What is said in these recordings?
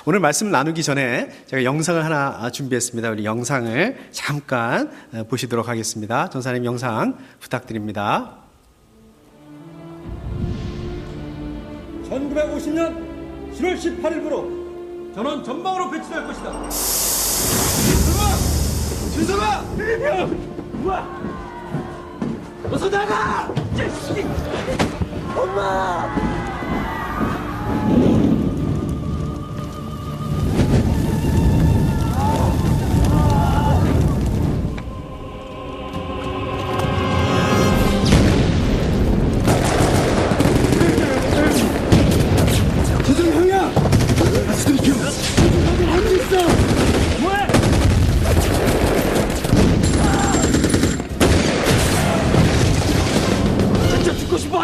오늘 말씀 나누기 전에 제가 영상을 하나 준비했습니다. 우리 영상을 잠깐 보시도록 하겠습니다. 전사님 영상 부탁드립니다. 1950년 7월 18일부로 전원 전방으로 배치될 것이다. 진성아! 우와! 어서 나가! 자식이! 엄마!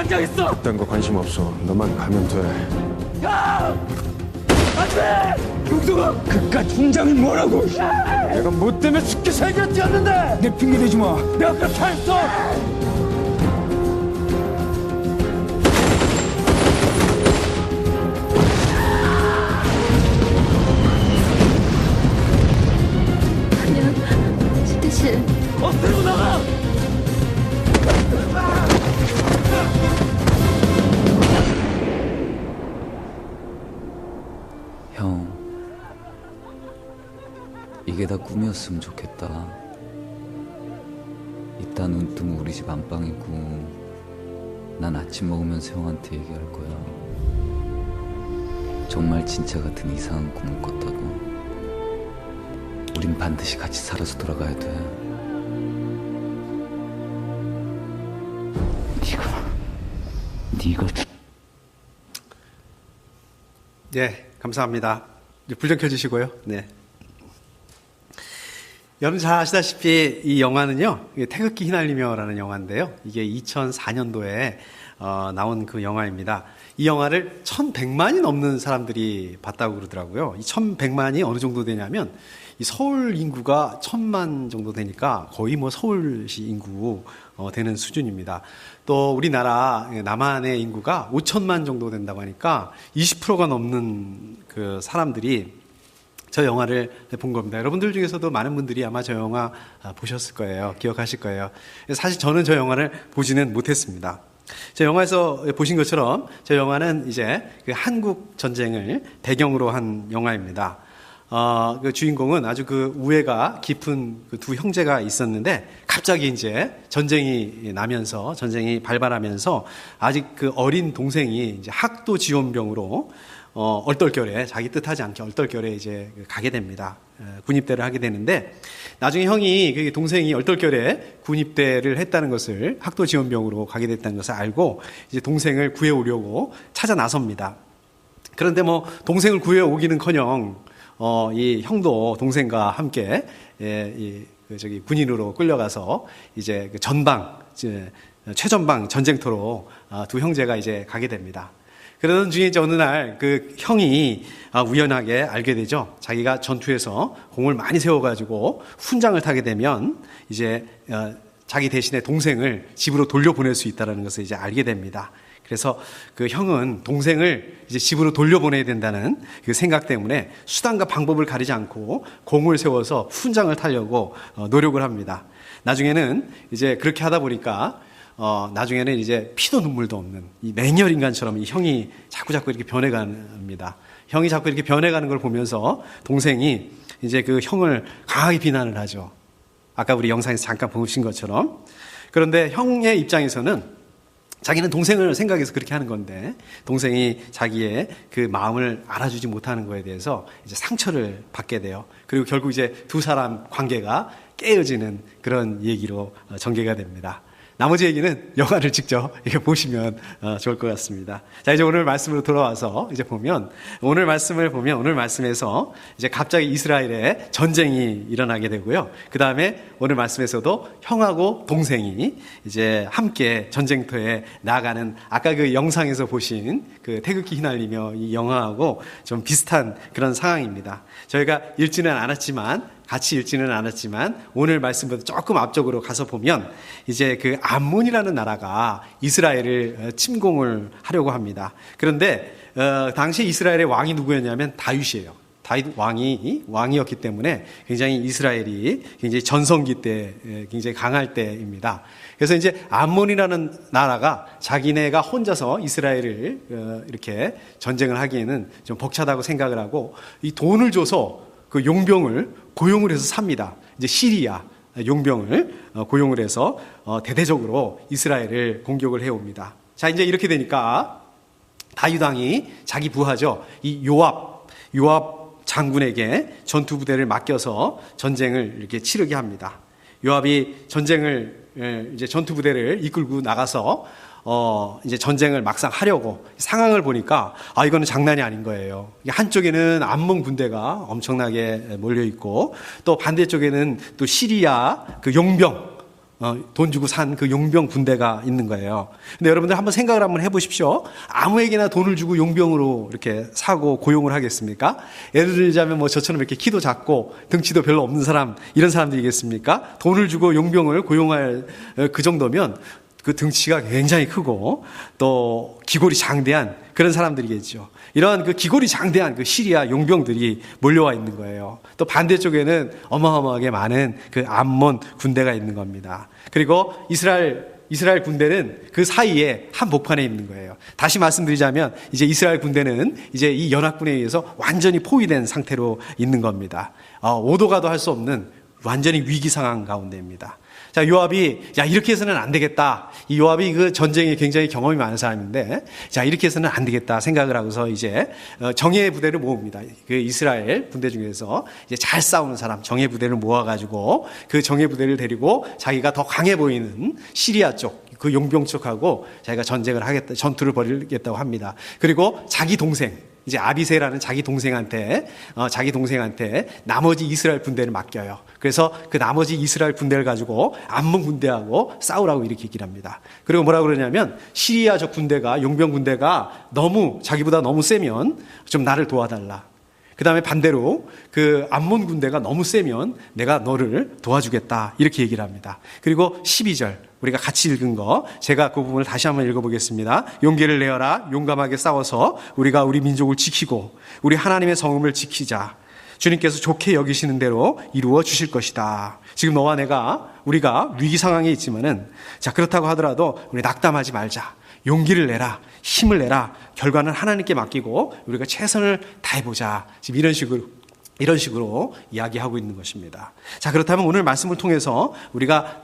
앉아있어! 딴 거 관심 없어. 너만 가면 돼. 야! 안 돼! 용서가! 그깟 중장이 뭐라고! 내가 뭐 때문에 죽게 살겠지 않는데! 내 핑계 대지 마! 내 앞에 서 있어! 아니야, 진짜 싫어. 엎드리고 나가! 형, 이게 다 꿈이었으면 좋겠다. 이따 눈 뜨면 우리 집 안방이고 난 아침 먹으면서 형한테 얘기할 거야. 정말 진짜 같은 이상한 꿈을 꿨다고. 우린 반드시 같이 살아서 돌아가야 돼. 네가 네, 감사합니다. 불 좀 켜주시고요. 네. 여러분 잘 아시다시피 이 영화는요, 태극기 휘날리며라는 영화인데요. 이게 2004년도에 나온 그 영화입니다. 이 영화를 1,100만이 넘는 사람들이 봤다고 그러더라고요. 이 1,100만이 어느 정도 되냐면 이 서울 인구가 1,000만 정도 되니까 거의 뭐 서울시 인구 되는 수준입니다. 또 우리나라 남한의 인구가 5천만 정도 된다고 하니까 20%가 넘는 그 사람들이 저 영화를 본 겁니다. 여러분들 중에서도 많은 분들이 아마 저 영화 보셨을 거예요. 기억하실 거예요. 사실 저는 저 영화를 보지는 못했습니다. 저 영화에서 보신 것처럼 저 영화는 이제 그 한국 전쟁을 배경으로 한 영화입니다. 그 주인공은 아주 그 우애가 깊은 그 두 형제가 있었는데 갑자기 이제 전쟁이 나면서 전쟁이 발발하면서 아직 그 어린 동생이 이제 학도 지원병으로 얼떨결에 자기 뜻하지 않게 얼떨결에 이제 가게 됩니다. 군입대를 하게 되는데 나중에 형이 그 동생이 얼떨결에 군입대를 했다는 것을 학도 지원병으로 가게 됐다는 것을 알고 이제 동생을 구해오려고 찾아 나섭니다. 그런데 뭐 동생을 구해오기는커녕 이 형도 동생과 함께 저기 군인으로 끌려가서 이제 그 전방 최전방 전쟁터로 두 형제가 이제 가게 됩니다. 그러던 중에 이제 어느 날 그 형이 우연하게 알게 되죠. 자기가 전투에서 공을 많이 세워가지고 훈장을 타게 되면 이제 자기 대신에 동생을 집으로 돌려보낼 수 있다는 것을 이제 알게 됩니다. 그래서 그 형은 동생을 이제 집으로 돌려보내야 된다는 그 생각 때문에 수단과 방법을 가리지 않고 공을 세워서 훈장을 타려고 노력을 합니다. 나중에는 이제 그렇게 하다 보니까 나중에는 이제 피도 눈물도 없는 이 맹렬 인간처럼 이 형이 자꾸 이렇게 변해갑니다. 형이 자꾸 이렇게 변해가는 걸 보면서 동생이 이제 그 형을 강하게 비난을 하죠. 아까 우리 영상에서 잠깐 보신 것처럼. 그런데 형의 입장에서는 자기는 동생을 생각해서 그렇게 하는 건데 동생이 자기의 그 마음을 알아주지 못하는 거에 대해서 이제 상처를 받게 돼요. 그리고 결국 이제 두 사람 관계가 깨어지는 그런 얘기로 전개가 됩니다. 나머지 얘기는 영화를 직접 이렇게 보시면 좋을 것 같습니다. 자, 이제 오늘 말씀으로 돌아와서 이제 보면 오늘 말씀에서 이제 갑자기 이스라엘에 전쟁이 일어나게 되고요. 그 다음에 오늘 말씀에서도 형하고 동생이 이제 함께 전쟁터에 나가는 아까 그 영상에서 보신 그 태극기 휘날리며 이 영화하고 좀 비슷한 그런 상황입니다. 저희가 읽지는 않았지만 같이 읽지는 않았지만 오늘 말씀보다 조금 앞쪽으로 가서 보면 이제 그 암몬이라는 나라가 이스라엘을 침공을 하려고 합니다. 그런데 당시 이스라엘의 왕이 누구였냐면 다윗이에요. 다윗 왕이었기 때문에 굉장히 이스라엘이 굉장히 전성기 때 굉장히 강할 때입니다. 그래서 이제 암몬이라는 나라가 자기네가 혼자서 이스라엘을 이렇게 전쟁을 하기에는 좀 벅차다고 생각을 하고 이 돈을 줘서 그 용병을 고용을 해서 삽니다. 이제 시리아 용병을 고용을 해서 대대적으로 이스라엘을 공격을 해옵니다. 자, 이제 이렇게 되니까 다윗 왕이 자기 부하죠. 이 요압 장군에게 전투 부대를 맡겨서 전쟁을 이렇게 치르게 합니다. 요압이 이제 전투 부대를 이끌고 나가서 이제 전쟁을 막상 하려고 상황을 보니까 이거는 장난이 아닌 거예요. 한쪽에는 암몬 군대가 엄청나게 몰려 있고 또 반대쪽에는 또 시리아 그 용병 돈 주고 산 그 용병 군대가 있는 거예요. 근데 여러분들 한번 생각을 한번 해보십시오. 아무에게나 돈을 주고 용병으로 이렇게 사고 고용을 하겠습니까? 예를 들자면 뭐 저처럼 이렇게 키도 작고 등치도 별로 없는 사람, 이런 사람들이겠습니까? 돈을 주고 용병을 고용할 그 정도면 그 등치가 굉장히 크고 또 기골이 장대한 그런 사람들이겠죠. 이러한 그 기골이 장대한 그 시리아 용병들이 몰려와 있는 거예요. 또 반대쪽에는 어마어마하게 많은 그 암몬 군대가 있는 겁니다. 그리고 이스라엘 군대는 그 사이에 한복판에 있는 거예요. 다시 말씀드리자면 이제 이스라엘 군대는 이제 이 연합군에 의해서 완전히 포위된 상태로 있는 겁니다. 오도 가도 할 수 없는 완전히 위기 상황 가운데입니다. 자, 요압이 이렇게 해서는 안 되겠다. 이 요압이 그 전쟁에 굉장히 경험이 많은 사람인데 이렇게 해서는 안 되겠다 생각을 하고서 이제 정예 부대를 모읍니다. 그 이스라엘 군대 중에서 이제 잘 싸우는 사람 정예 부대를 모아가지고 그 정예 부대를 데리고 자기가 더 강해 보이는 시리아 쪽 그 용병 쪽하고 자기가 전투를 벌이겠다고 합니다. 그리고 자기 동생 이제 아비세라는 자기 동생한테 나머지 이스라엘 군대를 맡겨요. 그래서 그 나머지 이스라엘 군대를 가지고 암몬 군대하고 싸우라고 이렇게 얘기를 합니다. 그리고 뭐라고 그러냐면 시리아 저 군대가 용병 군대가 자기보다 너무 세면 좀 나를 도와달라. 그 다음에 반대로 그 암몬 군대가 너무 세면 내가 너를 도와주겠다. 이렇게 얘기를 합니다. 그리고 12절 우리가 같이 읽은 거 제가 그 부분을 다시 한번 읽어보겠습니다. 용기를 내어라. 용감하게 싸워서 우리가 우리 민족을 지키고 우리 하나님의 성읍을 지키자. 주님께서 좋게 여기시는 대로 이루어 주실 것이다. 지금 너와 우리가 위기 상황에 있지만은 그렇다고 하더라도 우리 낙담하지 말자. 용기를 내라. 힘을 내라. 결과는 하나님께 맡기고 우리가 최선을 다해보자. 지금 이런 식으로 이야기하고 있는 것입니다. 자, 그렇다면 오늘 말씀을 통해서 우리가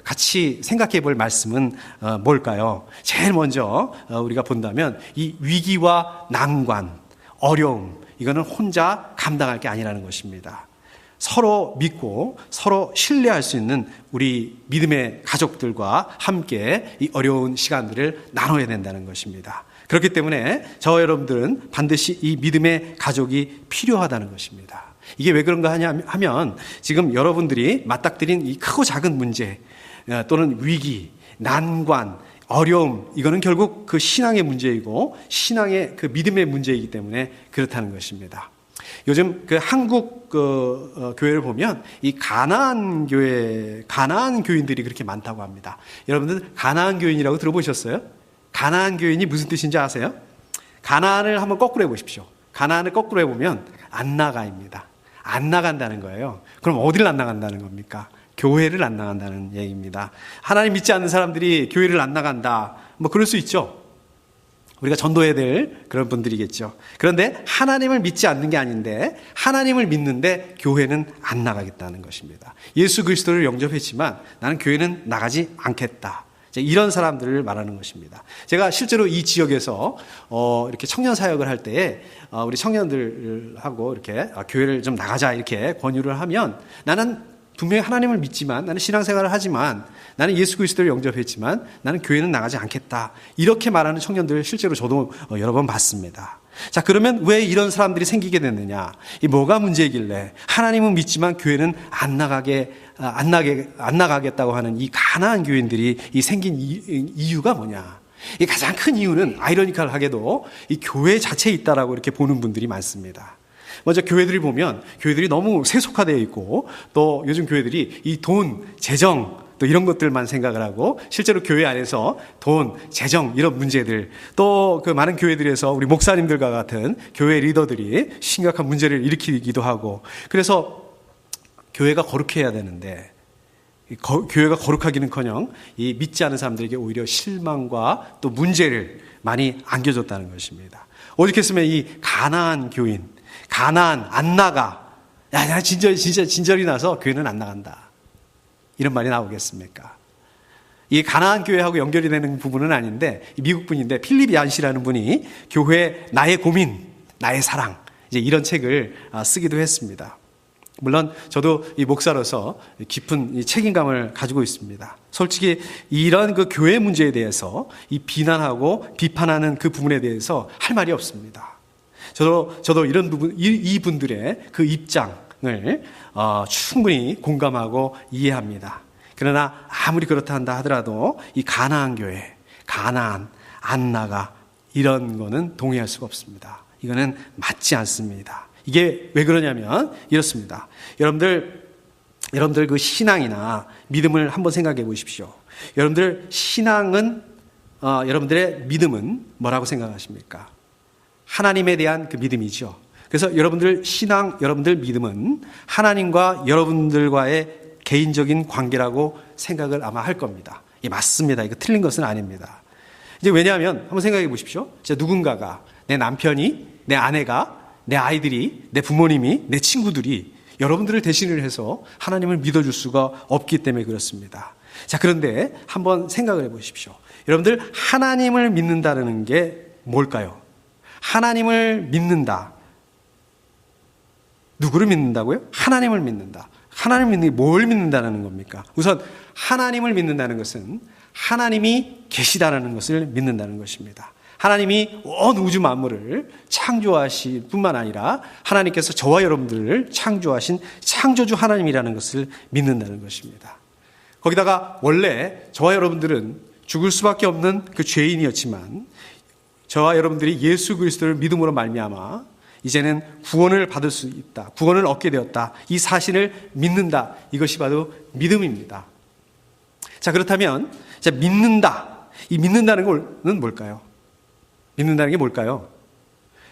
같이 생각해 볼 말씀은 뭘까요? 제일 먼저 우리가 본다면 이 위기와 난관, 어려움, 이거는 혼자 감당할 게 아니라는 것입니다. 서로 믿고 서로 신뢰할 수 있는 우리 믿음의 가족들과 함께 이 어려운 시간들을 나눠야 된다는 것입니다. 그렇기 때문에 저와 여러분들은 반드시 이 믿음의 가족이 필요하다는 것입니다. 이게 왜 그런가 하면 지금 여러분들이 맞닥뜨린 이 크고 작은 문제 또는 위기, 난관, 어려움, 이거는 결국 그 신앙의 문제이고 신앙의 그 믿음의 문제이기 때문에 그렇다는 것입니다. 요즘 그 한국 교회를 보면 이 가나안 교인들이 그렇게 많다고 합니다. 여러분들 가나안 교인이라고 들어보셨어요? 가나안 교인이 무슨 뜻인지 아세요? 가나안을 한번 거꾸로 해보십시오. 가나안을 거꾸로 해보면 안 나가입니다. 안 나간다는 거예요. 그럼 어디를 안 나간다는 겁니까? 교회를 안 나간다는 얘기입니다. 하나님 믿지 않는 사람들이 교회를 안 나간다. 뭐 그럴 수 있죠. 우리가 전도해야 될 그런 분들이겠죠. 그런데 하나님을 믿지 않는 게 아닌데 하나님을 믿는데 교회는 안 나가겠다는 것입니다. 예수 그리스도를 영접했지만 나는 교회는 나가지 않겠다. 이런 사람들을 말하는 것입니다. 제가 실제로 이 지역에서 이렇게 청년 사역을 할 때에 우리 청년들하고 이렇게 교회를 좀 나가자 이렇게 권유를 하면 나는 분명히 하나님을 믿지만 나는 신앙생활을 하지만 나는 예수 그리스도를 영접했지만 나는 교회는 나가지 않겠다. 이렇게 말하는 청년들을 실제로 저도 여러 번 봤습니다. 자, 그러면 왜 이런 사람들이 생기게 됐느냐? 이 뭐가 문제이길래 하나님은 믿지만 교회는 안 나가겠다고 하는 이 가나안 교인들이 이 생긴 이유가 뭐냐? 이 가장 큰 이유는 아이러니컬하게도 이 교회 자체에 있다라고 이렇게 보는 분들이 많습니다. 먼저 교회들이 보면 교회들이 너무 세속화되어 있고 또 요즘 교회들이 이 돈, 재정 또 이런 것들만 생각을 하고 실제로 교회 안에서 돈, 재정 이런 문제들 또 그 많은 교회들에서 우리 목사님들과 같은 교회 리더들이 심각한 문제를 일으키기도 하고 그래서 교회가 거룩해야 되는데 교회가 거룩하기는커녕 이 믿지 않은 사람들에게 오히려 실망과 또 문제를 많이 안겨줬다는 것입니다. 오죽했으면 이 가난한 교인, 가난한 안 나가, 야 진짜 진절이 나서 교회는 안 나간다. 이런 말이 나오겠습니까? 이 가나안 교회하고 연결이 되는 부분은 아닌데 미국 분인데 필립 얀시라는 분이 교회 나의 고민, 나의 사랑 이제 이런 책을 쓰기도 했습니다. 물론 저도 이 목사로서 깊은 이 책임감을 가지고 있습니다. 솔직히 이런 그 교회 문제에 대해서 이 비난하고 비판하는 그 부분에 대해서 할 말이 없습니다. 저도 이런 부분, 이 분들의 그 입장을 충분히 공감하고 이해합니다. 그러나 아무리 그렇다 한다 하더라도 이 가나안 교회, 가나안, 안 나가 이런 거는 동의할 수가 없습니다. 이거는 맞지 않습니다. 이게 왜 그러냐면 이렇습니다. 여러분들 그 신앙이나 믿음을 한번 생각해 보십시오. 여러분들 신앙은 여러분들의 믿음은 뭐라고 생각하십니까? 하나님에 대한 그 믿음이죠. 그래서 여러분들 신앙, 여러분들 믿음은 하나님과 여러분들과의 개인적인 관계라고 생각을 아마 할 겁니다. 이게 맞습니다. 이거 틀린 것은 아닙니다. 이제 왜냐하면 한번 생각해 보십시오. 누군가가 내 남편이, 내 아내가, 내 아이들이, 내 부모님이, 내 친구들이 여러분들을 대신을 해서 하나님을 믿어줄 수가 없기 때문에 그렇습니다. 자, 그런데 한번 생각을 해 보십시오. 여러분들 하나님을 믿는다는 게 뭘까요? 하나님을 믿는다. 누구를 믿는다고요? 하나님을 믿는다. 하나님을 믿는 게 뭘 믿는다는 겁니까? 우선 하나님을 믿는다는 것은 하나님이 계시다라는 것을 믿는다는 것입니다. 하나님이 온 우주 만물을 창조하실 뿐만 아니라 하나님께서 저와 여러분들을 창조하신 창조주 하나님이라는 것을 믿는다는 것입니다. 거기다가 원래 저와 여러분들은 죽을 수밖에 없는 그 죄인이었지만 저와 여러분들이 예수 그리스도를 믿음으로 말미암아 이제는 구원을 받을 수 있다. 구원을 얻게 되었다. 이 사실을 믿는다. 이것이 바로 믿음입니다. 자, 그렇다면 믿는다. 이 믿는다는 것은 뭘까요? 믿는다는 게 뭘까요?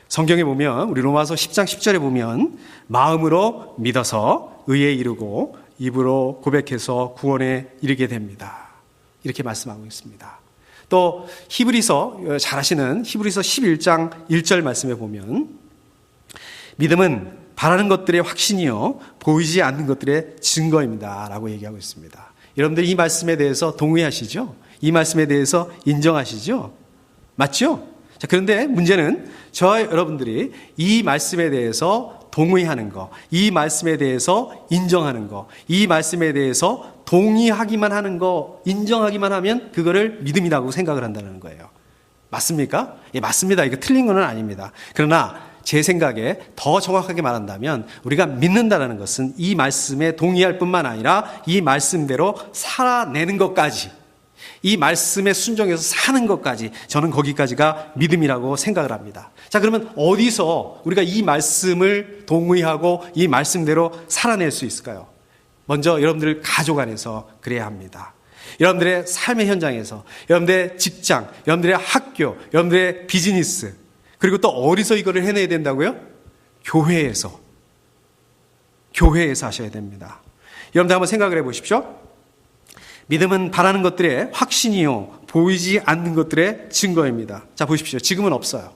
성경에 보면 우리 로마서 10장 10절에 보면 마음으로 믿어서 의에 이르고 입으로 고백해서 구원에 이르게 됩니다. 이렇게 말씀하고 있습니다. 또 히브리서 잘 아시는 히브리서 11장 1절 말씀에 보면 믿음은 바라는 것들의 확신이요 보이지 않는 것들의 증거입니다 라고 얘기하고 있습니다. 여러분들 이 말씀에 대해서 동의하시죠? 이 말씀에 대해서 인정하시죠? 맞죠? 자, 그런데 문제는 여러분들이 이 말씀에 대해서 동의하는 거, 이 말씀에 대해서 인정하는 거, 이 말씀에 대해서 동의하기만 하는 거, 인정하기만 하면 그거를 믿음이라고 생각을 한다는 거예요. 맞습니까? 예, 맞습니다. 이거 틀린 건 아닙니다. 그러나 제 생각에 더 정확하게 말한다면 우리가 믿는다는 것은 이 말씀에 동의할 뿐만 아니라 이 말씀대로 살아내는 것까지, 이 말씀에 순종해서 사는 것까지, 저는 거기까지가 믿음이라고 생각을 합니다. 자, 그러면 어디서 우리가 이 말씀을 동의하고 이 말씀대로 살아낼 수 있을까요? 먼저 여러분들 가족 안에서 그래야 합니다. 여러분들의 삶의 현장에서, 여러분들의 직장, 여러분들의 학교, 여러분들의 비즈니스, 그리고 또 어디서 이거를 해내야 된다고요? 교회에서 하셔야 됩니다. 여러분들 한번 생각을 해보십시오. 믿음은 바라는 것들의 확신이요 보이지 않는 것들의 증거입니다. 자, 보십시오. 지금은 없어요.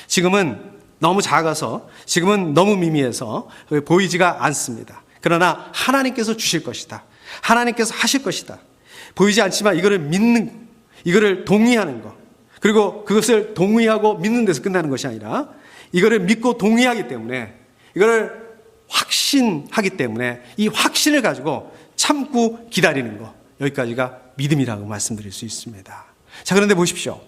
지금은 너무 작아서, 지금은 너무 미미해서 보이지가 않습니다. 그러나 하나님께서 주실 것이다. 하나님께서 하실 것이다. 보이지 않지만 이거를 믿는, 이거를 동의하는 것, 그리고 그것을 동의하고 믿는 데서 끝나는 것이 아니라 이거를 믿고 동의하기 때문에, 이거를 확신하기 때문에 이 확신을 가지고 참고 기다리는 것, 여기까지가 믿음이라고 말씀드릴 수 있습니다. 자, 그런데 보십시오.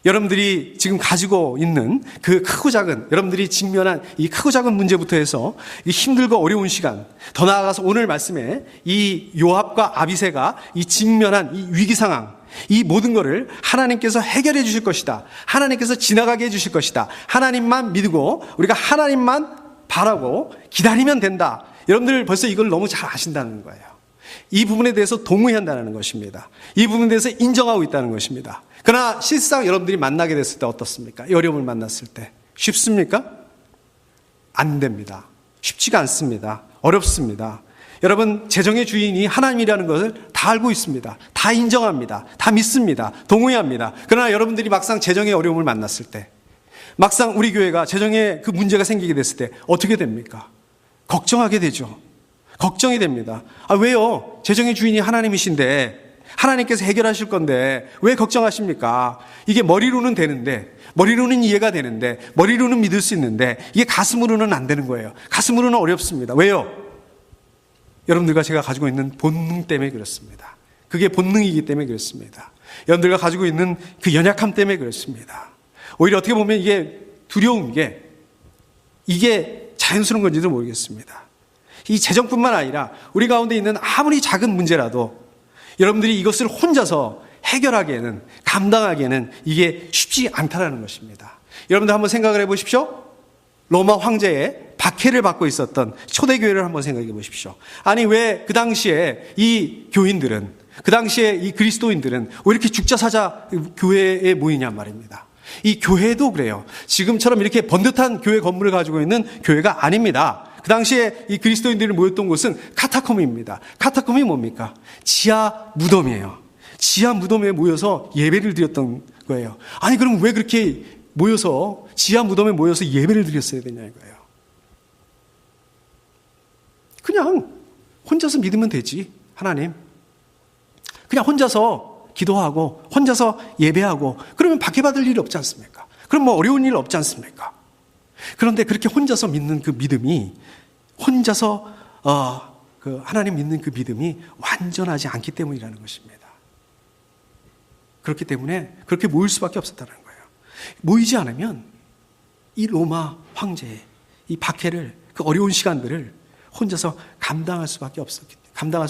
여러분들이 지금 가지고 있는 그 크고 작은, 여러분들이 직면한 이 크고 작은 문제부터 해서 이 힘들고 어려운 시간, 더 나아가서 오늘 말씀에 이 요압과 아비새가 이 직면한 이 위기 상황, 이 모든 것을 하나님께서 해결해 주실 것이다. 하나님께서 지나가게 해 주실 것이다. 하나님만 믿고 우리가 하나님만 바라고 기다리면 된다. 여러분들 벌써 이걸 너무 잘 아신다는 거예요. 이 부분에 대해서 동의한다는 것입니다. 이 부분에 대해서 인정하고 있다는 것입니다. 그러나 실상 여러분들이 만나게 됐을 때 어떻습니까? 이 어려움을 만났을 때 쉽습니까? 안 됩니다. 쉽지가 않습니다. 어렵습니다. 여러분, 재정의 주인이 하나님이라는 것을 다 알고 있습니다. 다 인정합니다. 다 믿습니다. 동의합니다. 그러나 여러분들이 막상 재정의 어려움을 만났을 때, 막상 우리 교회가 재정에 그 문제가 생기게 됐을 때 어떻게 됩니까? 걱정하게 되죠. 걱정이 됩니다. 왜요? 재정의 주인이 하나님이신데 하나님께서 해결하실 건데 왜 걱정하십니까? 이게 머리로는 되는데, 머리로는 이해가 되는데, 머리로는 믿을 수 있는데 이게 가슴으로는 안 되는 거예요. 가슴으로는 어렵습니다. 왜요? 여러분들과 제가 가지고 있는 본능 때문에 그렇습니다. 그게 본능이기 때문에 그렇습니다. 여러분들과 가지고 있는 그 연약함 때문에 그렇습니다. 오히려 어떻게 보면 이게 두려운 게 이게 자연스러운 건지도 모르겠습니다. 이 재정뿐만 아니라 우리 가운데 있는 아무리 작은 문제라도 여러분들이 이것을 혼자서 해결하기에는, 감당하기에는 이게 쉽지 않다는 것입니다. 여러분들 한번 생각을 해보십시오. 로마 황제의 박해를 받고 있었던 초대교회를 한번 생각해 보십시오. 아니, 왜 그 당시에 이 교인들은, 그 당시에 이 그리스도인들은 왜 이렇게 죽자사자 교회에 모이냔 말입니다. 이 교회도 그래요. 지금처럼 이렇게 번듯한 교회 건물을 가지고 있는 교회가 아닙니다. 그 당시에 이 그리스도인들이 모였던 곳은 카타콤입니다. 카타콤이 뭡니까? 지하 무덤이에요. 지하 무덤에 모여서 예배를 드렸던 거예요. 아니, 그럼 왜 그렇게 모여서, 지하 무덤에 모여서 예배를 드렸어야 되냐 이거예요. 그냥 혼자서 믿으면 되지, 하나님. 그냥 혼자서 기도하고 혼자서 예배하고 그러면 박해받을 일이 없지 않습니까? 그럼 뭐 어려운 일 없지 않습니까? 그런데 그렇게 혼자서 믿는 그 믿음이, 혼자서 그 하나님 믿는 그 믿음이 완전하지 않기 때문이라는 것입니다. 그렇기 때문에 그렇게 모일 수밖에 없었다는 거예요. 모이지 않으면 이 로마 황제의 이 박해를, 그 어려운 시간들을 혼자서 감당할 수가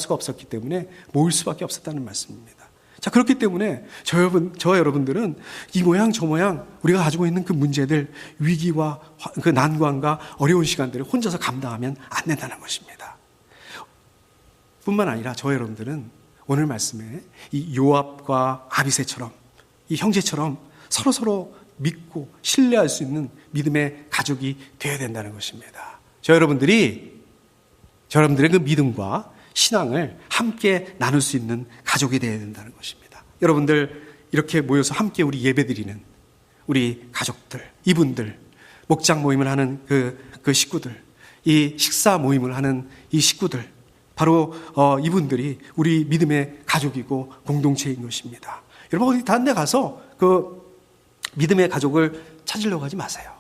없었기 때문에 모일 수밖에 없었다는 말씀입니다. 자, 그렇기 때문에 저와 여러분들은 이 모양 저 모양 우리가 가지고 있는 그 문제들, 위기와 그 난관과 어려운 시간들을 혼자서 감당하면 안 된다는 것입니다. 뿐만 아니라 저와 여러분들은 오늘 말씀에 이 요압과 아비새처럼, 이 형제처럼 서로 믿고 신뢰할 수 있는 믿음의 가족이 되어야 된다는 것입니다. 여러분들의 그 믿음과 신앙을 함께 나눌 수 있는 가족이 되어야 된다는 것입니다. 여러분들 이렇게 모여서 함께 우리 예배드리는 우리 가족들, 이분들, 목장 모임을 하는 그 식구들, 이 식사 모임을 하는 이 식구들, 바로 이분들이 우리 믿음의 가족이고 공동체인 것입니다. 여러분, 어디 다른 데 가서 그 믿음의 가족을 찾으려고 하지 마세요.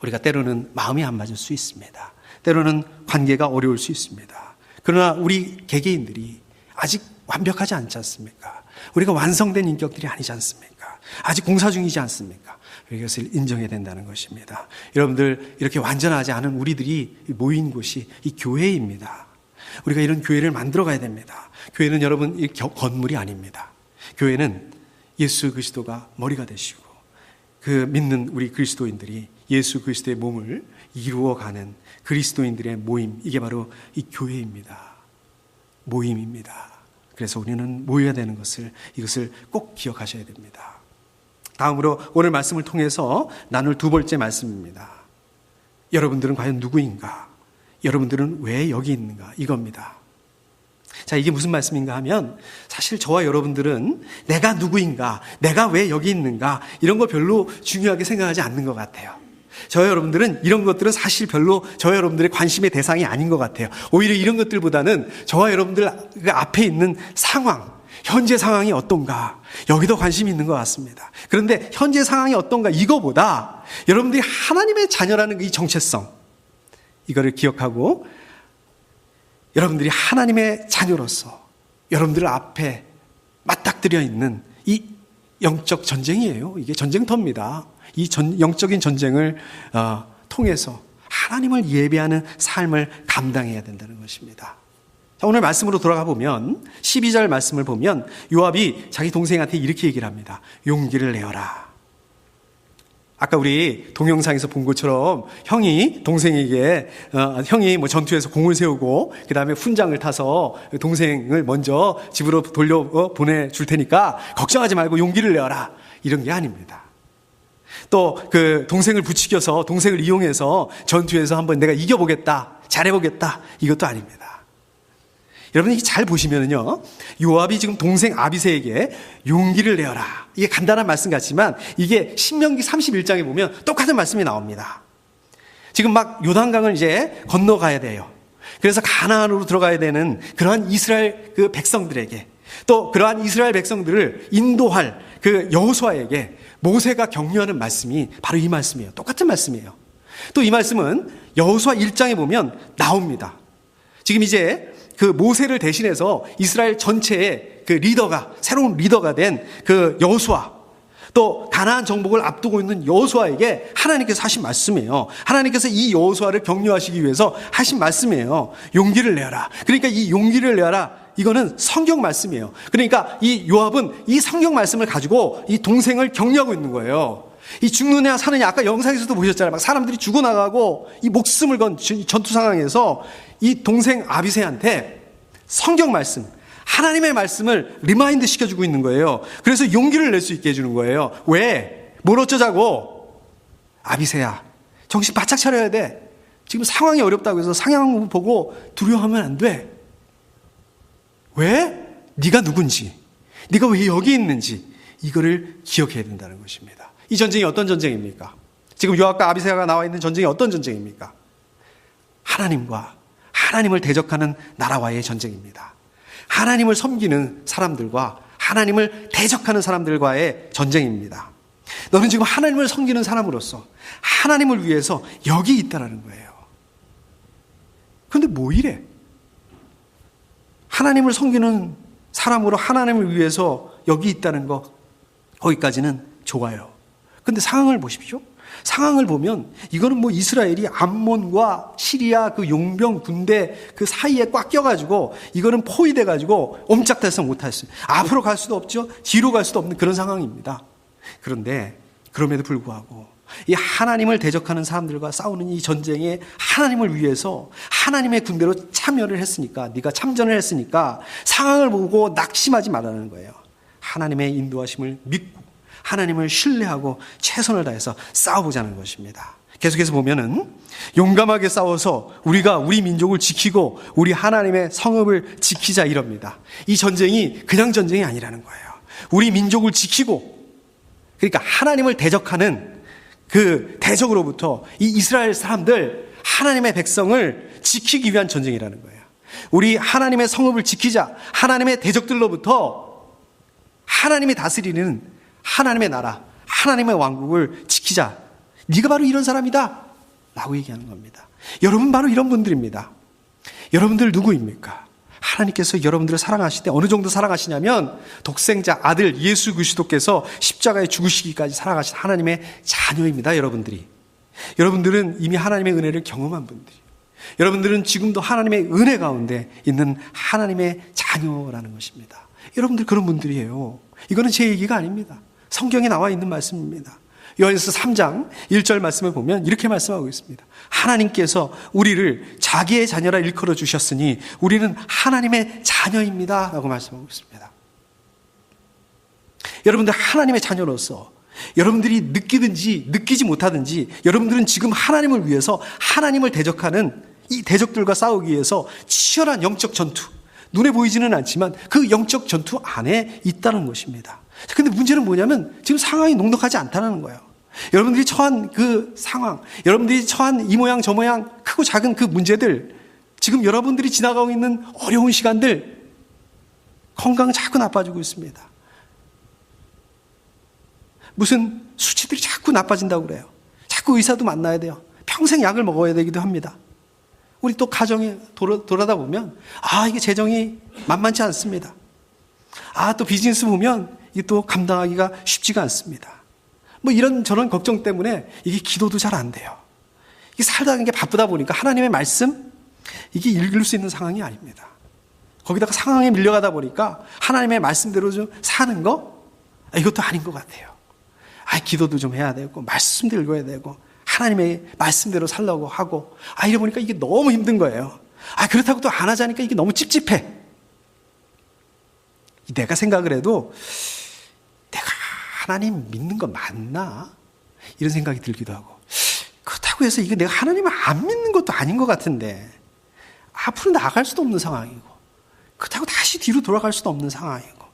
우리가 때로는 마음이 안 맞을 수 있습니다. 때로는 관계가 어려울 수 있습니다. 그러나 우리 개개인들이 아직 완벽하지 않지 않습니까? 우리가 완성된 인격들이 아니지 않습니까? 아직 공사 중이지 않습니까? 이것을 인정해야 된다는 것입니다. 여러분들, 이렇게 완전하지 않은 우리들이 모인 곳이 이 교회입니다. 우리가 이런 교회를 만들어 가야 됩니다. 교회는 여러분 이 건물이 아닙니다. 교회는 예수 그리스도가 머리가 되시고 그 믿는 우리 그리스도인들이 예수 그리스도의 몸을 이루어가는 그리스도인들의 모임, 이게 바로 이 교회입니다. 모임입니다. 그래서 우리는 모여야 되는 이것을 꼭 기억하셔야 됩니다. 다음으로 오늘 말씀을 통해서 나눌 두 번째 말씀입니다. 여러분들은 과연 누구인가? 여러분들은 왜 여기 있는가? 이겁니다. 자, 이게 무슨 말씀인가 하면, 사실 저와 여러분들은 내가 누구인가, 내가 왜 여기 있는가, 이런 거 별로 중요하게 생각하지 않는 것 같아요. 저와 여러분들은 이런 것들은 사실 별로 저와 여러분들의 관심의 대상이 아닌 것 같아요. 오히려 이런 것들보다는 저와 여러분들 그 앞에 있는 상황, 현재 상황이 어떤가, 여기도 관심이 있는 것 같습니다. 그런데 현재 상황이 어떤가, 이거보다 여러분들이 하나님의 자녀라는 이 정체성, 이거를 기억하고 여러분들이 하나님의 자녀로서 여러분들 앞에 맞닥뜨려 있는 이 영적 전쟁이에요. 이게 전쟁터입니다. 이 영적인 전쟁을 통해서 하나님을 예배하는 삶을 감당해야 된다는 것입니다. 자, 오늘 말씀으로 돌아가 보면 12절 말씀을 보면 요압이 자기 동생한테 이렇게 얘기를 합니다. 용기를 내어라. 아까 우리 동영상에서 본 것처럼 형이 동생에게 형이 뭐 전투에서 공을 세우고 그 다음에 훈장을 타서 동생을 먼저 집으로 돌려 보내줄 테니까 걱정하지 말고 용기를 내어라, 이런 게 아닙니다. 또 그 동생을 부추겨서 동생을 이용해서 전투에서 한번 내가 이겨보겠다, 잘해보겠다, 이것도 아닙니다. 여러분, 이게 잘 보시면은요, 요압이 지금 동생 아비새에게 용기를 내어라, 이게 간단한 말씀 같지만 이게 신명기 31장에 보면 똑같은 말씀이 나옵니다. 지금 막 요단강을 이제 건너가야 돼요. 그래서 가나안으로 들어가야 되는 그러한 이스라엘 그 백성들에게, 또 그러한 이스라엘 백성들을 인도할 그 여호수아에게 모세가 격려하는 말씀이 바로 이 말씀이에요. 똑같은 말씀이에요. 또 이 말씀은 여호수아 1장에 보면 나옵니다. 지금 이제 그 모세를 대신해서 이스라엘 전체의 그 리더가, 새로운 리더가 된 그 여호수아, 또 가나안 정복을 앞두고 있는 여호수아에게 하나님께서 하신 말씀이에요. 하나님께서 이 여호수아를 격려하시기 위해서 하신 말씀이에요. 용기를 내어라. 그러니까 이 용기를 내어라, 이거는 성경 말씀이에요. 그러니까 이 요압은 이 성경 말씀을 가지고 이 동생을 격려하고 있는 거예요. 이 죽느냐 사느냐, 아까 영상에서도 보셨잖아요. 막 사람들이 죽어나가고 이 목숨을 건 전투 상황에서 이 동생 아비새한테 성경 말씀, 하나님의 말씀을 리마인드 시켜주고 있는 거예요. 그래서 용기를 낼 수 있게 해주는 거예요. 왜? 뭘 어쩌자고? 아비새야, 정신 바짝 차려야 돼. 지금 상황이 어렵다고 해서 상황을 보고 두려워하면 안 돼. 왜? 네가 누군지, 네가 왜 여기 있는지, 이거를 기억해야 된다는 것입니다. 이 전쟁이 어떤 전쟁입니까? 지금 요압과 아비새가 나와 있는 전쟁이 어떤 전쟁입니까? 하나님과 하나님을 대적하는 나라와의 전쟁입니다. 하나님을 섬기는 사람들과 하나님을 대적하는 사람들과의 전쟁입니다. 너는 지금 하나님을 섬기는 사람으로서 하나님을 위해서 여기 있다라는 거예요. 그런데 뭐 이래? 하나님을 섬기는 사람으로 하나님을 위해서 여기 있다는 거, 거기까지는 좋아요. 근데 상황을 보십시오. 상황을 보면 이거는 뭐 이스라엘이 암몬과 시리아 그 용병 군대 그 사이에 꽉 껴가지고 이거는 포위돼가지고 옴짝달싹 못했어요. 앞으로 갈 수도 없죠. 뒤로 갈 수도 없는 그런 상황입니다. 그런데 그럼에도 불구하고 이 하나님을 대적하는 사람들과 싸우는 이 전쟁에 하나님을 위해서 하나님의 군대로 참여를 했으니까, 네가 참전을 했으니까 상황을 보고 낙심하지 말라는 거예요. 하나님의 인도하심을 믿고 하나님을 신뢰하고 최선을 다해서 싸워보자는 것입니다. 계속해서 보면은 용감하게 싸워서 우리가 우리 민족을 지키고 우리 하나님의 성읍을 지키자, 이럽니다. 이 전쟁이 그냥 전쟁이 아니라는 거예요. 우리 민족을 지키고, 그러니까 하나님을 대적하는 그 대적으로부터 이 이스라엘 사람들, 하나님의 백성을 지키기 위한 전쟁이라는 거예요. 우리 하나님의 성읍을 지키자. 하나님의 대적들로부터 하나님이 다스리는 하나님의 나라, 하나님의 왕국을 지키자. 네가 바로 이런 사람이다 라고 얘기하는 겁니다. 여러분 바로 이런 분들입니다. 여러분들 누구입니까? 하나님께서 여러분들을 사랑하실 때 어느 정도 사랑하시냐면 독생자 아들 예수 그리스도께서 십자가에 죽으시기까지 사랑하신 하나님의 자녀입니다. 여러분들은 이미 하나님의 은혜를 경험한 분들이에요. 여러분들은 지금도 하나님의 은혜 가운데 있는 하나님의 자녀라는 것입니다. 여러분들 그런 분들이에요. 이거는 제 얘기가 아닙니다. 성경에 나와 있는 말씀입니다. 요한일서 3장 1절 말씀을 보면 이렇게 말씀하고 있습니다. 하나님께서 우리를 자기의 자녀라 일컬어 주셨으니 우리는 하나님의 자녀입니다 라고 말씀하고 있습니다. 여러분들 하나님의 자녀로서 여러분들이 느끼든지 느끼지 못하든지 여러분들은 지금 하나님을 위해서 하나님을 대적하는 이 대적들과 싸우기 위해서 치열한 영적 전투, 눈에 보이지는 않지만 그 영적 전투 안에 있다는 것입니다. 근데 문제는 뭐냐면 지금 상황이 녹록하지 않다는 거예요. 여러분들이 처한 그 상황, 여러분들이 처한 이 모양 저 모양 크고 작은 그 문제들, 지금 여러분들이 지나가고 있는 어려운 시간들, 건강 자꾸 나빠지고 있습니다. 무슨 수치들이 자꾸 나빠진다고 그래요. 자꾸 의사도 만나야 돼요. 평생 약을 먹어야 되기도 합니다. 우리 또 가정에 돌아다 보면 이게 재정이 만만치 않습니다. 또 비즈니스 보면 이게 또 감당하기가 쉽지가 않습니다. 뭐 이런저런 걱정 때문에 이게 기도도 잘 안 돼요. 이게 살다 게 바쁘다 보니까 하나님의 말씀 이게 읽을 수 있는 상황이 아닙니다. 거기다가 상황에 밀려가다 보니까 하나님의 말씀대로 좀 사는 거 이것도 아닌 것 같아요. 기도도 좀 해야 되고 말씀도 읽어야 되고 하나님의 말씀대로 살려고 하고 이래 보니까 이게 너무 힘든 거예요. 그렇다고 또 안 하자니까 이게 너무 찝찝해. 내가 생각을 해도 내가 하나님 믿는 거 맞나? 이런 생각이 들기도 하고, 그렇다고 해서 이게 내가 하나님을 안 믿는 것도 아닌 것 같은데 앞으로 나아갈 수도 없는 상황이고, 그렇다고 다시 뒤로 돌아갈 수도 없는 상황이고,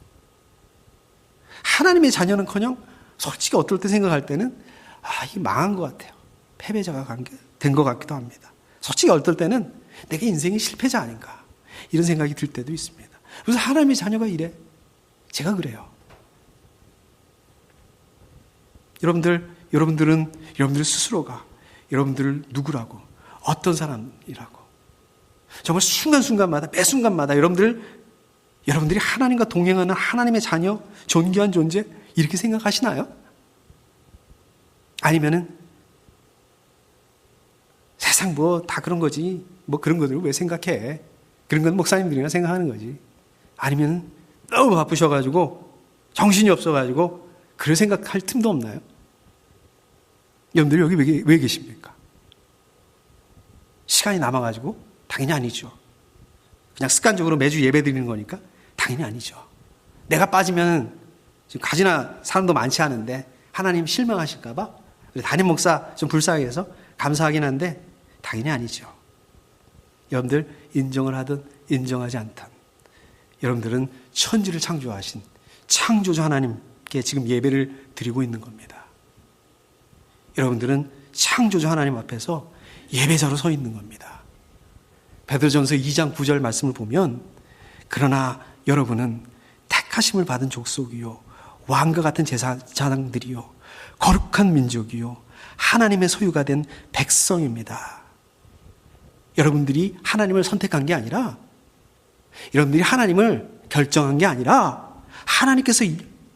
하나님의 자녀는커녕 솔직히 어떨 때 생각할 때는 이게 망한 것 같아요. 패배자가 된 것 같기도 합니다. 솔직히 어떨 때는 내가 인생의 실패자 아닌가 이런 생각이 들 때도 있습니다. 그래서 하나님의 자녀가 이래. 제가 그래요. 여러분들은 여러분들 스스로가 여러분들을 누구라고, 어떤 사람이라고, 정말 순간순간마다, 매 순간마다 여러분들이 하나님과 동행하는 하나님의 자녀, 존귀한 존재 이렇게 생각하시나요? 아니면은 세상 뭐 다 그런 거지, 뭐 그런 것들을 왜 생각해? 그런 건 목사님들이나 생각하는 거지. 아니면 너무 바쁘셔가지고 정신이 없어가지고 그럴 생각할 틈도 없나요? 여러분들 여기 왜 계십니까? 시간이 남아가지고? 당연히 아니죠. 그냥 습관적으로 매주 예배 드리는 거니까? 당연히 아니죠. 내가 빠지면 지금 가지나 사람도 많지 않은데 하나님 실망하실까봐 담임 목사 좀 불쌍하게 해서 감사하긴 한데 당연히 아니죠. 여러분들 인정을 하든 인정하지 않든 여러분들은 천지를 창조하신 창조주 하나님께 지금 예배를 드리고 있는 겁니다. 여러분들은 창조주 하나님 앞에서 예배자로 서 있는 겁니다. 베드로전서 2장 9절 말씀을 보면, 그러나 여러분은 택하심을 받은 족속이요 왕과 같은 제사장들이요 거룩한 민족이요 하나님의 소유가 된 백성입니다. 여러분들이 하나님을 선택한 게 아니라, 여러분들이 하나님을 결정한 게 아니라 하나님께서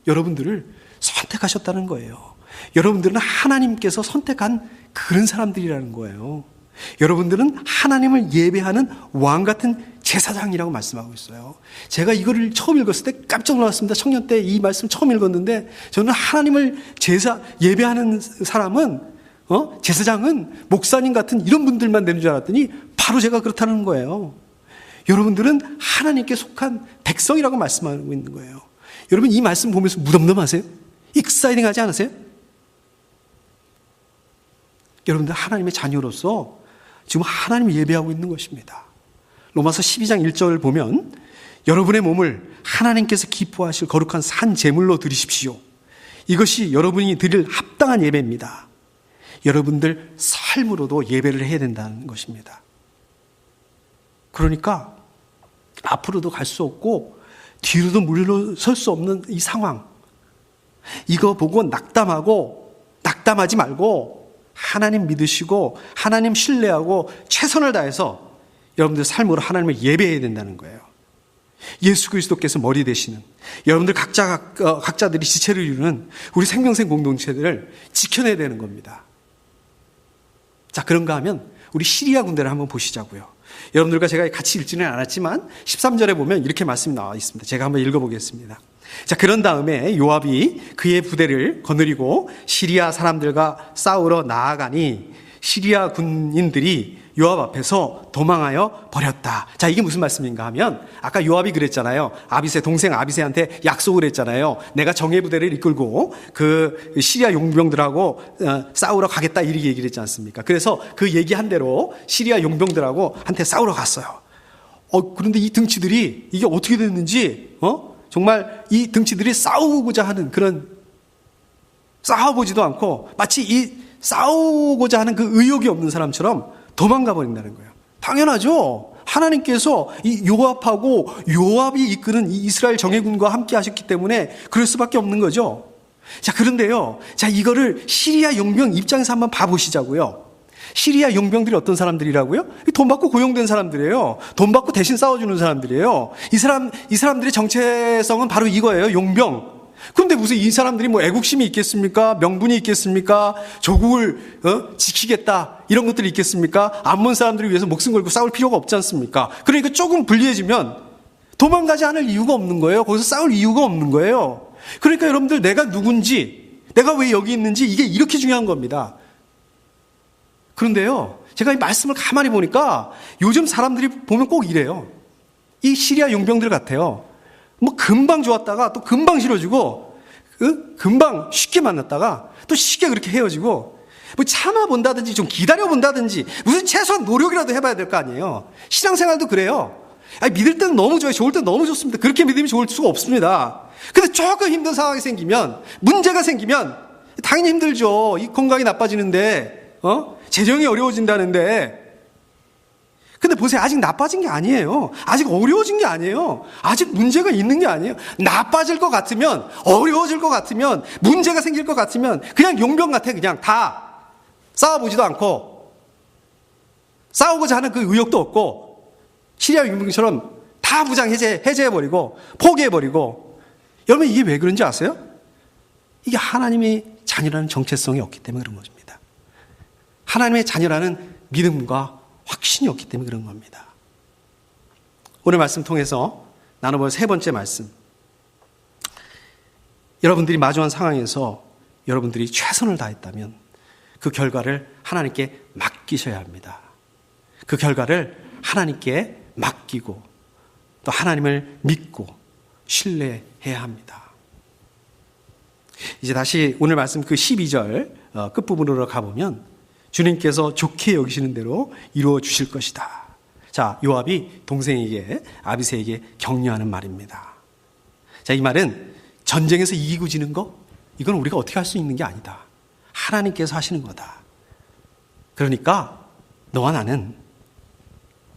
여러분들을 선택하셨다는 거예요. 여러분들은 하나님께서 선택한 그런 사람들이라는 거예요. 여러분들은 하나님을 예배하는 왕 같은 제사장이라고 말씀하고 있어요. 제가 이거를 처음 읽었을 때 깜짝 놀랐습니다. 청년 때 이 말씀 처음 읽었는데, 저는 하나님을 예배하는 사람은 제사장은 목사님 같은 이런 분들만 되는 줄 알았더니 바로 제가 그렇다는 거예요. 여러분들은 하나님께 속한 백성이라고 말씀하고 있는 거예요. 여러분 이 말씀 보면서 무덤덤하세요? 익사이딩 하지 않으세요? 여러분들 하나님의 자녀로서 지금 하나님을 예배하고 있는 것입니다. 로마서 12장 1절을 보면, 여러분의 몸을 하나님께서 기뻐하실 거룩한 산 제물로 드리십시오. 이것이 여러분이 드릴 합당한 예배입니다. 여러분들 삶으로도 예배를 해야 된다는 것입니다. 그러니까 앞으로도 갈 수 없고 뒤로도 물러설 수 없는 이 상황, 이거 보고 낙담하지 말고 하나님 믿으시고 하나님 신뢰하고 최선을 다해서 여러분들 삶으로 하나님을 예배해야 된다는 거예요. 예수 그리스도께서 머리 되시는, 여러분들 각자들이 지체를 이루는 우리 생명생 공동체들을 지켜내야 되는 겁니다. 자, 그런가 하면 우리 시리아 군대를 한번 보시자고요. 여러분들과 제가 같이 읽지는 않았지만 13절에 보면 이렇게 말씀이 나와 있습니다. 제가 한번 읽어보겠습니다. 자, 그런 다음에 요압이 그의 부대를 거느리고 시리아 사람들과 싸우러 나아가니 시리아 군인들이 요압 앞에서 도망하여 버렸다. 자, 이게 무슨 말씀인가 하면, 아까 요압이 그랬잖아요. 동생 아비새한테 약속을 했잖아요. 내가 정예 부대를 이끌고 그 시리아 용병들하고 싸우러 가겠다, 이렇게 얘기를 했지 않습니까? 그래서 그 얘기한 대로 시리아 용병들하고 한테 싸우러 갔어요. 그런데 이 등치들이 이게 어떻게 됐는지, 정말 이 등치들이 싸우고자 하는 그런, 싸워보지도 않고 마치 이 싸우고자 하는 그 의욕이 없는 사람처럼 도망가 버린다는 거예요. 당연하죠. 하나님께서 이 요압하고 요압이 이끄는 이 이스라엘 정예군과 함께 하셨기 때문에 그럴 수밖에 없는 거죠. 자, 그런데요. 자, 이거를 시리아 용병 입장에서 한번 봐보시자고요. 시리아 용병들이 어떤 사람들이라고요? 돈 받고 고용된 사람들이에요. 돈 받고 대신 싸워주는 사람들이에요. 이 사람들의 정체성은 바로 이거예요. 용병. 그런데 무슨 이 사람들이 뭐 애국심이 있겠습니까? 명분이 있겠습니까? 조국을 지키겠다 이런 것들이 있겠습니까? 암몬 사람들을 위해서 목숨 걸고 싸울 필요가 없지 않습니까? 그러니까 조금 불리해지면 도망가지 않을 이유가 없는 거예요. 거기서 싸울 이유가 없는 거예요. 그러니까 여러분들, 내가 누군지 내가 왜 여기 있는지 이게 이렇게 중요한 겁니다. 그런데요, 제가 이 말씀을 가만히 보니까 요즘 사람들이 보면 꼭 이래요. 이 시리아 용병들 같아요. 뭐 금방 좋았다가 또 금방 싫어지고, 금방 쉽게 만났다가 또 쉽게 그렇게 헤어지고, 뭐 참아본다든지 좀 기다려본다든지 무슨 최소한 노력이라도 해봐야 될 거 아니에요. 신앙생활도 그래요. 아니, 믿을 때는 너무 좋아요. 좋을 때는 너무 좋습니다. 그렇게 믿음이 좋을 수가 없습니다. 근데 조금 힘든 상황이 생기면, 문제가 생기면 당연히 힘들죠. 이 건강이 나빠지는데, 재정이 어려워진다는데. 근데 보세요. 아직 나빠진 게 아니에요. 아직 어려워진 게 아니에요. 아직 문제가 있는 게 아니에요. 나빠질 것 같으면, 어려워질 것 같으면, 문제가 생길 것 같으면 그냥 용병 같아. 그냥 다 싸워보지도 않고 싸우고자 하는 그 의욕도 없고 시리아 용병처럼 다 무장 해제해버리고 포기해버리고. 여러분, 이게 왜 그런지 아세요? 이게 하나님의 자녀라는 정체성이 없기 때문에 그런 것입니다. 하나님의 자녀라는 믿음과 확신이 없기 때문에 그런 겁니다. 오늘 말씀 통해서 나눠볼 세 번째 말씀. 여러분들이 마주한 상황에서 여러분들이 최선을 다했다면 그 결과를 하나님께 맡기셔야 합니다. 그 결과를 하나님께 맡기고 또 하나님을 믿고 신뢰해야 합니다. 이제 다시 오늘 말씀 그 12절 끝부분으로 가보면 주님께서 좋게 여기시는 대로 이루어 주실 것이다. 자, 요압이 동생에게, 아비새에게 격려하는 말입니다. 자, 이 말은 전쟁에서 이기고 지는 거, 이건 우리가 어떻게 할 수 있는 게 아니다. 하나님께서 하시는 거다. 그러니까 너와 나는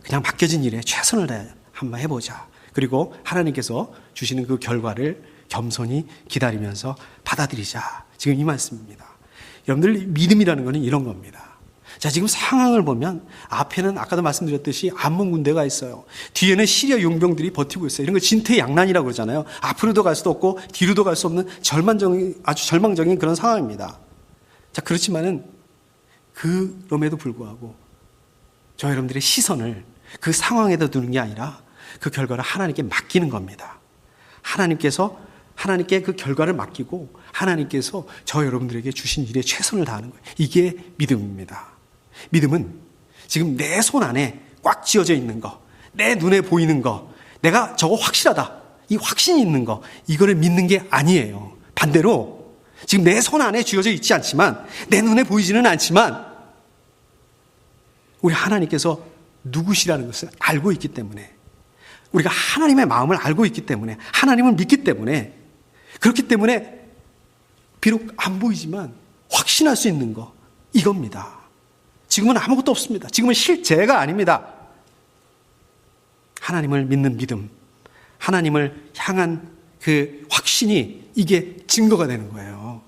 그냥 맡겨진 일에 최선을 다해 한번 해보자. 그리고 하나님께서 주시는 그 결과를 겸손히 기다리면서 받아들이자. 지금 이 말씀입니다. 여러분들, 믿음이라는 것은 이런 겁니다. 자, 지금 상황을 보면 앞에는 아까도 말씀드렸듯이 암몬 군대가 있어요. 뒤에는 시리아 용병들이 버티고 있어요. 이런 걸 진퇴양난이라고 그러잖아요. 앞으로도 갈 수도 없고 뒤로도 갈 수 없는 아주 절망적인 그런 상황입니다. 자, 그렇지만은 그럼에도 불구하고 저 여러분들의 시선을 그 상황에다 두는 게 아니라 그 결과를 하나님께 맡기는 겁니다. 하나님께 그 결과를 맡기고 하나님께서 저 여러분들에게 주신 일에 최선을 다하는 거예요. 이게 믿음입니다. 믿음은 지금 내 손 안에 꽉 쥐어져 있는 거, 내 눈에 보이는 거, 내가 저거 확실하다, 이 확신이 있는 거, 이거를 믿는 게 아니에요. 반대로 지금 내 손 안에 쥐어져 있지 않지만, 내 눈에 보이지는 않지만 우리 하나님께서 누구시라는 것을 알고 있기 때문에, 우리가 하나님의 마음을 알고 있기 때문에, 하나님을 믿기 때문에, 그렇기 때문에 비록 안 보이지만 확신할 수 있는 거, 이겁니다. 지금은 아무것도 없습니다. 지금은 실제가 아닙니다. 하나님을 믿는 믿음, 하나님을 향한 그 확신이 이게 증거가 되는 거예요.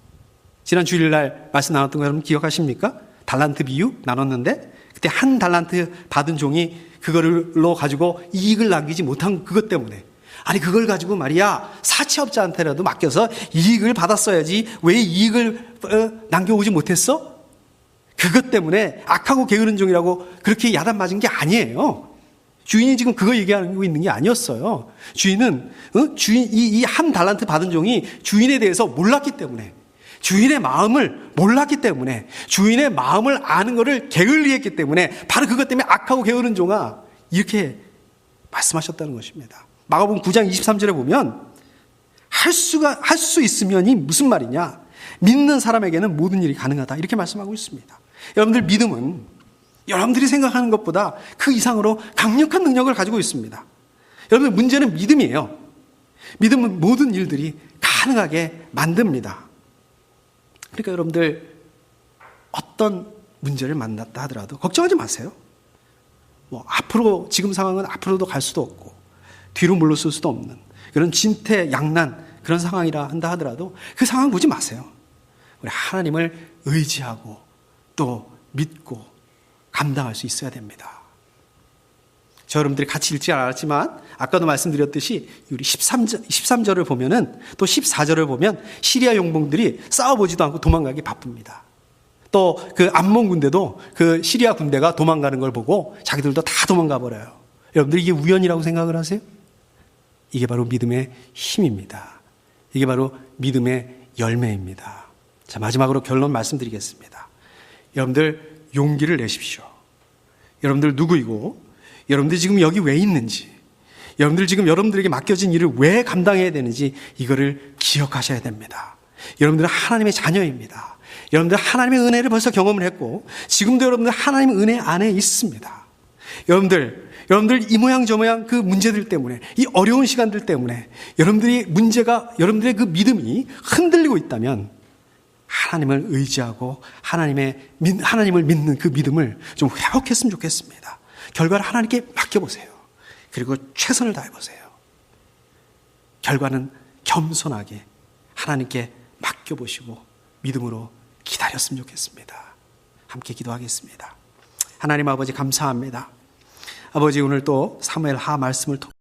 지난 주일날 말씀 나눴던 거 여러분 기억하십니까? 달란트 비유 나눴는데 그때 한 달란트 받은 종이 그걸로 가지고 이익을 남기지 못한 그것 때문에, 아니 그걸 가지고 말이야 사채업자한테라도 맡겨서 이익을 받았어야지 왜 이익을 남겨오지 못했어? 그것 때문에 악하고 게으른 종이라고 그렇게 야단 맞은 게 아니에요. 주인이 지금 그거 얘기하고 있는 게 아니었어요. 주인은 이 한 달란트 받은 종이 주인에 대해서 몰랐기 때문에, 주인의 마음을 몰랐기 때문에, 주인의 마음을 아는 것을 게을리했기 때문에 바로 그것 때문에 악하고 게으른 종아 이렇게 말씀하셨다는 것입니다. 마가복음 9장 23절에 보면 할 수 있으면이 무슨 말이냐? 믿는 사람에게는 모든 일이 가능하다. 이렇게 말씀하고 있습니다. 여러분들, 믿음은 여러분들이 생각하는 것보다 그 이상으로 강력한 능력을 가지고 있습니다. 여러분들, 문제는 믿음이에요. 믿음은 모든 일들이 가능하게 만듭니다. 그러니까 여러분들, 어떤 문제를 만났다 하더라도 걱정하지 마세요. 앞으로, 지금 상황은 앞으로도 갈 수도 없고 뒤로 물러설 수도 없는 그런 진퇴양난 그런 상황이라 한다 하더라도 그 상황 보지 마세요. 우리 하나님을 의지하고 또 믿고 감당할 수 있어야 됩니다. 저 여러분들이 같이 읽지 않았지만 아까도 말씀드렸듯이 우리 13절을 보면은 또 14절을 보면 시리아 용병들이 싸워보지도 않고 도망가기 바쁩니다. 또 그 암몬 군대도 그 시리아 군대가 도망가는 걸 보고 자기들도 다 도망가 버려요. 여러분들, 이게 우연이라고 생각을 하세요? 이게 바로 믿음의 힘입니다. 이게 바로 믿음의 열매입니다. 자, 마지막으로 결론 말씀드리겠습니다. 여러분들 용기를 내십시오. 여러분들 누구이고 여러분들 지금 여기 왜 있는지, 여러분들 지금 여러분들에게 맡겨진 일을 왜 감당해야 되는지 이거를 기억하셔야 됩니다. 여러분들은 하나님의 자녀입니다. 여러분들 하나님의 은혜를 벌써 경험을 했고 지금도 여러분들 하나님의 은혜 안에 있습니다. 여러분들 이 모양 저 모양 그 문제들 때문에, 이 어려운 시간들 때문에 여러분들의 그 믿음이 흔들리고 있다면 하나님을 의지하고 하나님을 믿는 그 믿음을 좀 회복했으면 좋겠습니다. 결과를 하나님께 맡겨보세요. 그리고 최선을 다해보세요. 결과는 겸손하게 하나님께 맡겨보시고 믿음으로 기다렸으면 좋겠습니다. 함께 기도하겠습니다. 하나님 아버지 감사합니다. 아버지, 오늘 또 사무엘하 말씀을 통해